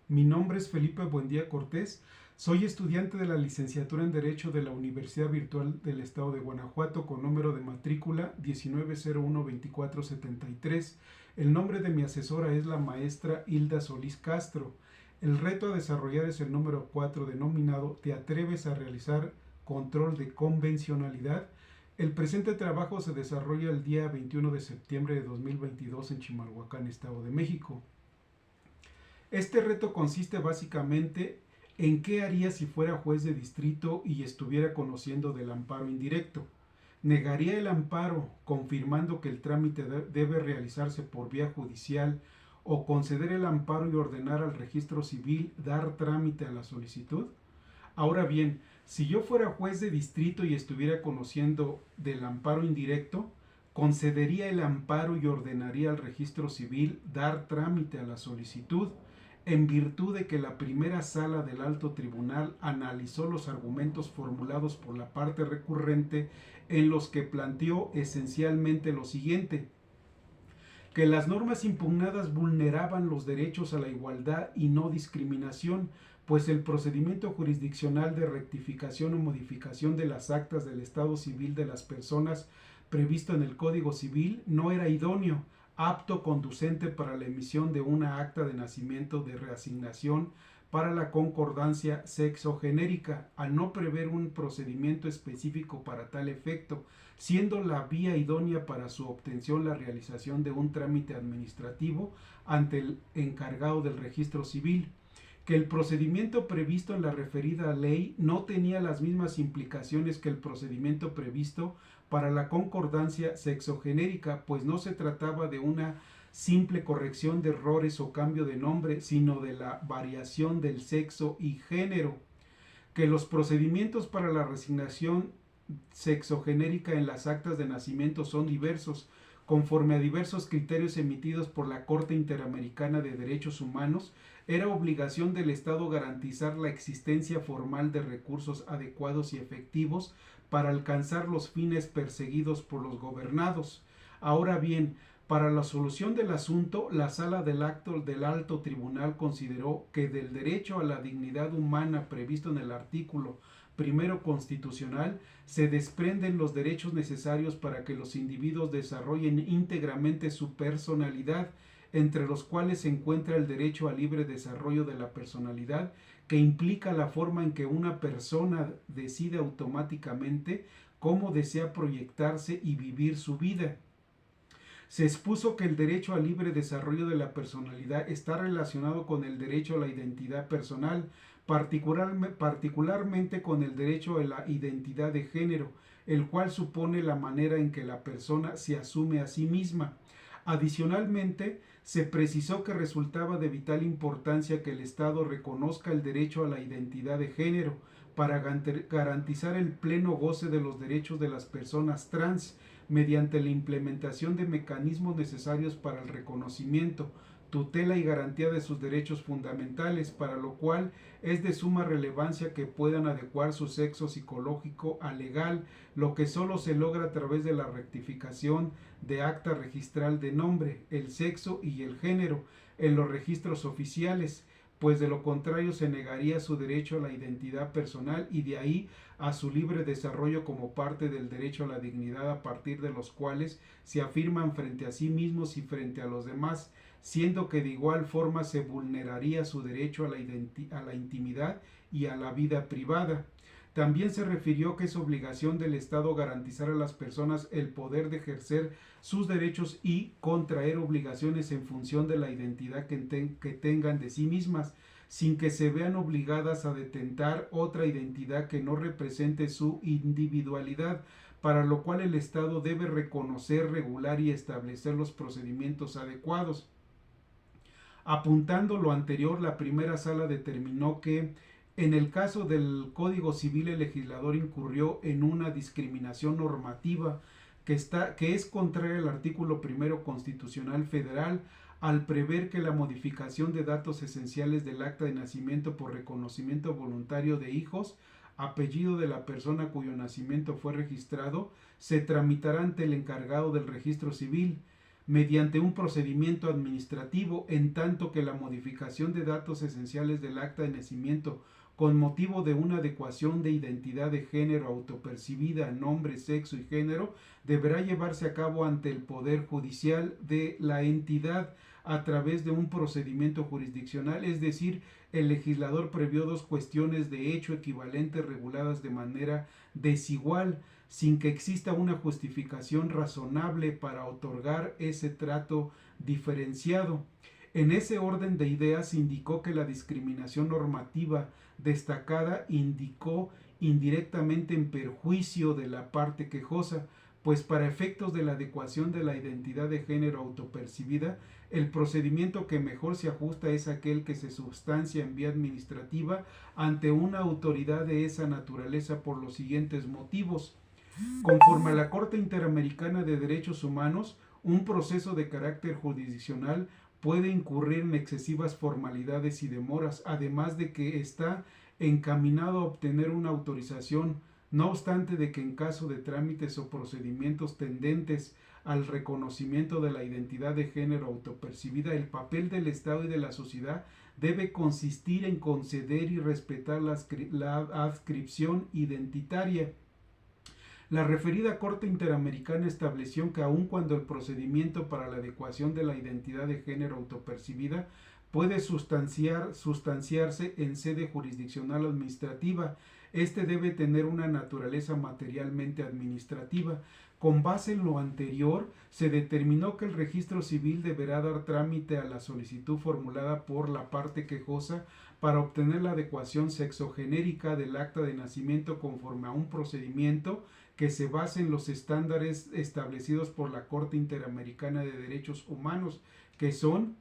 Mi nombre es Felipe Buendía Cortés, soy estudiante de la licenciatura en Derecho de la Universidad Virtual del Estado de Guanajuato con número de matrícula 1901-2473. El nombre de mi asesora es la maestra Hilda Solís Castro. El reto a desarrollar es el número 4 denominado ¿Te atreves a realizar control de convencionalidad? El presente trabajo se desarrolla el día 21 de septiembre de 2022 en Chimalhuacán, Estado de México. Este reto consiste básicamente en qué haría si fuera juez de distrito y estuviera conociendo del amparo indirecto. Negaría el amparo confirmando que el trámite debe realizarse por vía judicial o conceder el amparo y ordenar al registro civil dar trámite a la solicitud. Ahora bien, si yo fuera juez de distrito y estuviera conociendo del amparo indirecto, concedería el amparo y ordenaría al registro civil dar trámite a la solicitud en virtud de que la primera sala del alto tribunal analizó los argumentos formulados por la parte recurrente en los que planteó esencialmente lo siguiente: que las normas impugnadas vulneraban los derechos a la igualdad y no discriminación, pues el procedimiento jurisdiccional de rectificación o modificación de las actas del estado civil de las personas previsto en el Código Civil no era idóneo, apto, conducente para la emisión de una acta de nacimiento de reasignación para la concordancia sexogenérica, al no prever un procedimiento específico para tal efecto, siendo la vía idónea para su obtención la realización de un trámite administrativo ante el encargado del registro civil, que el procedimiento previsto en la referida ley no tenía las mismas implicaciones que el procedimiento previsto para la concordancia sexogenérica, pues no se trataba de una simple corrección de errores o cambio de nombre, sino de la variación del sexo y género, que los procedimientos para la resignación sexogenérica en las actas de nacimiento son diversos, conforme a diversos criterios emitidos por la Corte Interamericana de Derechos Humanos. Era obligación del Estado garantizar la existencia formal de recursos adecuados y efectivos para alcanzar los fines perseguidos por los gobernados. Ahora bien, para la solución del asunto, la Sala del Alto Tribunal consideró que del derecho a la dignidad humana previsto en el artículo primero constitucional se desprenden los derechos necesarios para que los individuos desarrollen íntegramente su personalidad, entre los cuales se encuentra el derecho al libre desarrollo de la personalidad, que implica la forma en que una persona decide automáticamente cómo desea proyectarse y vivir su vida. Se expuso que el derecho al libre desarrollo de la personalidad está relacionado con el derecho a la identidad personal, particularmente con el derecho a la identidad de género, el cual supone la manera en que la persona se asume a sí misma. Adicionalmente, se precisó que resultaba de vital importancia que el Estado reconozca el derecho a la identidad de género para garantizar el pleno goce de los derechos de las personas trans mediante la implementación de mecanismos necesarios para el reconocimiento, tutela y garantía de sus derechos fundamentales, para lo cual es de suma relevancia que puedan adecuar su sexo psicológico al legal, lo que solo se logra a través de la rectificación de acta registral de nombre, el sexo y el género en los registros oficiales, pues de lo contrario se negaría su derecho a la identidad personal y de ahí a su libre desarrollo como parte del derecho a la dignidad, a partir de los cuales se afirman frente a sí mismos y frente a los demás, siendo que de igual forma se vulneraría su derecho a la intimidad y a la vida privada. También se refirió que es obligación del Estado garantizar a las personas el poder de ejercer sus derechos y contraer obligaciones en función de la identidad que tengan de sí mismas, sin que se vean obligadas a detentar otra identidad que no represente su individualidad, para lo cual el Estado debe reconocer, regular y establecer los procedimientos adecuados. Apuntando lo anterior, la primera sala determinó que en el caso del Código Civil el legislador incurrió en una discriminación normativa que es contraria al artículo primero constitucional federal al prever que la modificación de datos esenciales del acta de nacimiento por reconocimiento voluntario de hijos, apellido de la persona cuyo nacimiento fue registrado, se tramitará ante el encargado del registro civil, mediante un procedimiento administrativo, en tanto que la modificación de datos esenciales del acta de nacimiento con motivo de una adecuación de identidad de género autopercibida, nombre, sexo y género, deberá llevarse a cabo ante el Poder Judicial de la entidad a través de un procedimiento jurisdiccional, es decir, el legislador previó dos cuestiones de hecho equivalentes reguladas de manera desigual, sin que exista una justificación razonable para otorgar ese trato diferenciado. En ese orden de ideas indicó que la discriminación normativa destacada indicó indirectamente en perjuicio de la parte quejosa, pues para efectos de la adecuación de la identidad de género autopercibida, el procedimiento que mejor se ajusta es aquel que se substancia en vía administrativa ante una autoridad de esa naturaleza por los siguientes motivos. Conforme a la Corte Interamericana de Derechos Humanos, un proceso de carácter jurisdiccional puede incurrir en excesivas formalidades y demoras, además de que está encaminado a obtener una autorización, no obstante de que en caso de trámites o procedimientos tendentes al reconocimiento de la identidad de género autopercibida, el papel del Estado y de la sociedad debe consistir en conceder y respetar la adscripción identitaria. La referida Corte Interamericana estableció que aun cuando el procedimiento para la adecuación de la identidad de género autopercibida puede sustanciarse en sede jurisdiccional administrativa, este debe tener una naturaleza materialmente administrativa. Con base en lo anterior, se determinó que el registro civil deberá dar trámite a la solicitud formulada por la parte quejosa para obtener la adecuación sexogenérica del acta de nacimiento conforme a un procedimiento que se base en los estándares establecidos por la Corte Interamericana de Derechos Humanos, que son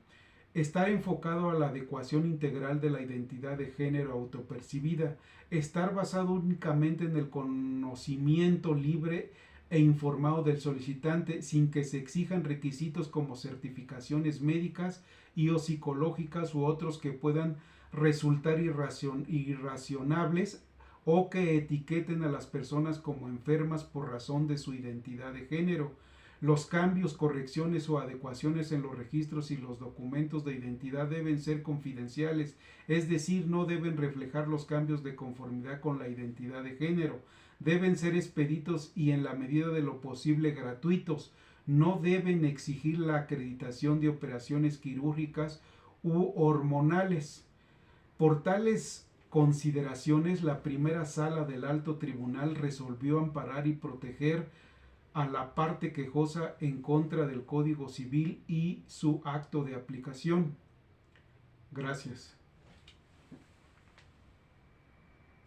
estar enfocado a la adecuación integral de la identidad de género autopercibida, estar basado únicamente en el conocimiento libre e informado del solicitante sin que se exijan requisitos como certificaciones médicas y o psicológicas u otros que puedan resultar irracionables o que etiqueten a las personas como enfermas por razón de su identidad de género. Los cambios, correcciones o adecuaciones en los registros y los documentos de identidad deben ser confidenciales, es decir, no deben reflejar los cambios de conformidad con la identidad de género. Deben ser expeditos y en la medida de lo posible gratuitos. No deben exigir la acreditación de operaciones quirúrgicas u hormonales. Por tales consideraciones, la primera sala del Alto Tribunal resolvió amparar y proteger a la parte quejosa en contra del Código Civil y su acto de aplicación. Gracias.